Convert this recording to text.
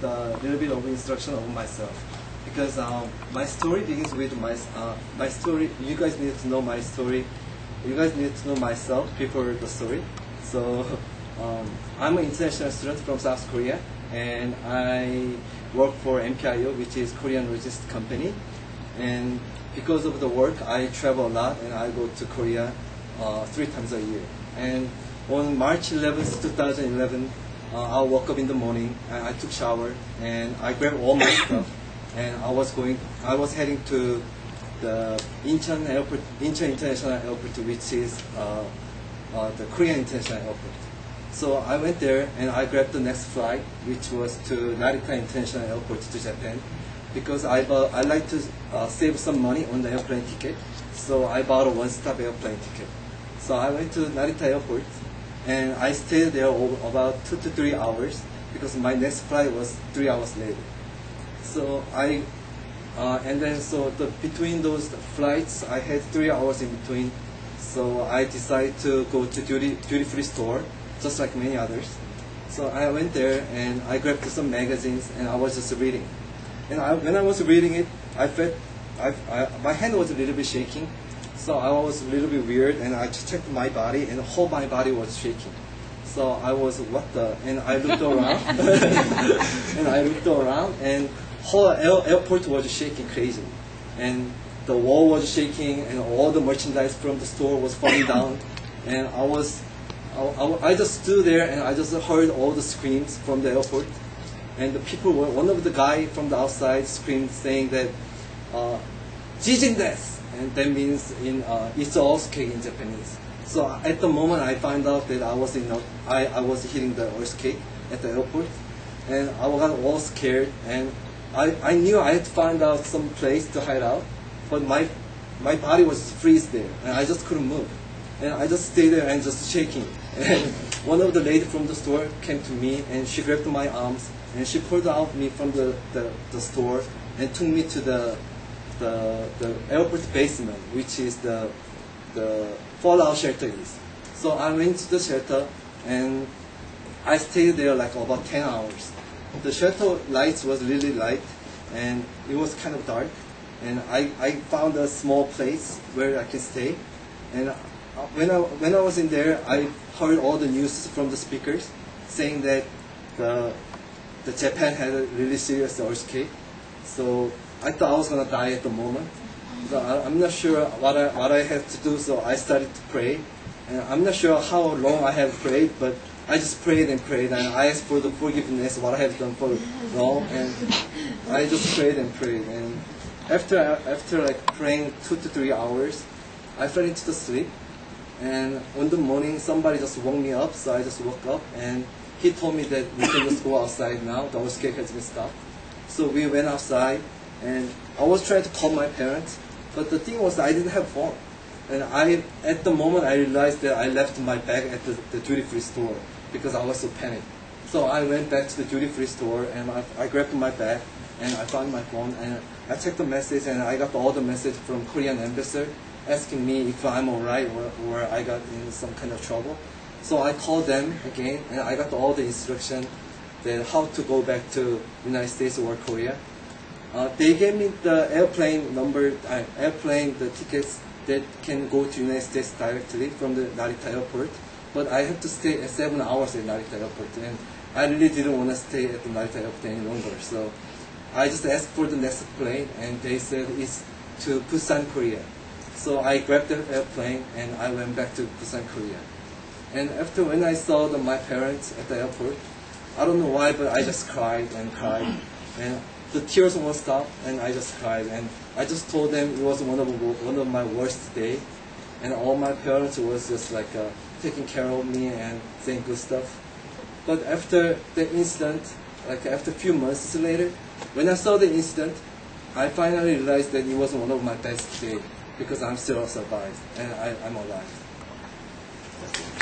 the little bit of instruction of myself, because my story begins with my story. You guys need to know my story. You guys need to know myself before the story. So I'm an international student from South Korea, and I work for MPIO, which is Korean Logistics Company. And because of the work, I travel a lot, and I go to Korea 3 times a year. And on March 11th, 2011, I woke up in the morning, and I took shower, and I grabbed all my stuff, and I was heading to the Incheon Airport, Incheon International Airport, which is the Korean International Airport. So I went there, and I grabbed the next flight, which was to Narita International Airport to Japan, because I like to save some money on the airplane ticket. So I bought a one-stop airplane ticket. So I went to Narita Airport, and I stayed there about 2 to 3 hours, because my next flight was 3 hours later. So between those flights, I had 3 hours in between. So I decided to go to duty-free store, just like many others. So I went there, and I grabbed some magazines, and I was just reading. And when I was reading it, I felt my hand was a little bit shaking. So I was a little bit weird, and I checked my body, and whole my body was shaking. So I was, and I looked around, and whole airport was shaking crazy. And the wall was shaking, and all the merchandise from the store was falling down. And I just stood there, and I just heard all the screams from the airport. And the people one of the guy from the outside screamed, saying that, "Jijin desu." And that means it's all earthquake in Japanese. So at the moment I found out that I was hitting the earthquake at the airport, and I got all scared, and I knew I had to find out some place to hide out, but my body was freeze there, and I just couldn't move, and I just stayed there and just shaking. And one of the lady from the store came to me, and she grabbed my arms, and she pulled out me from the store and took me to the airport basement, which is the fallout shelter is. So I went to the shelter, and I stayed there like about 10 hours. The shelter lights was really light, and it was kind of dark. And I found a small place where I can stay. And when I was in there, I heard all the news from the speakers saying that the Japan had a really serious earthquake. So I thought I was gonna die at the moment. So I'm not sure what I have to do. So I started to pray, and I'm not sure how long I have prayed, but I just prayed, and I asked for the forgiveness what I have done for wrong, and I just prayed. And after like praying 2 to 3 hours, I fell into the sleep. And on the morning, somebody just woke me up, so I just woke up, and he told me that we can just go outside now. The earthquake has been stopped. So we went outside, and I was trying to call my parents, but the thing was I didn't have phone. And at the moment, I realized that I left my bag at the duty-free store, because I was so panicked. So I went back to the duty-free store, and I grabbed my bag, and I found my phone, and I checked the message, and I got all the message from Korean ambassador asking me if I'm alright, or I got in some kind of trouble. So I called them again, and I got all the instruction that how to go back to United States or Korea. They gave me the airplane number, the tickets that can go to United States directly from the Narita airport. But I have to stay 7 hours at Narita airport, and I really didn't want to stay at the Narita airport any longer. So I just asked for the next plane, and they said it's to Busan, Korea. So I grabbed the airplane, and I went back to Busan, Korea. And after when I saw my parents at the airport, I don't know why, but I just cried and cried. And the tears won't stop, and I just cried. And I just told them it was one of my worst days. And all my parents was just like taking care of me and saying good stuff. But after the incident, like after a few months later, when I saw the incident, I finally realized that it was one of my best days, because I'm still survived, and I'm alive. That's it.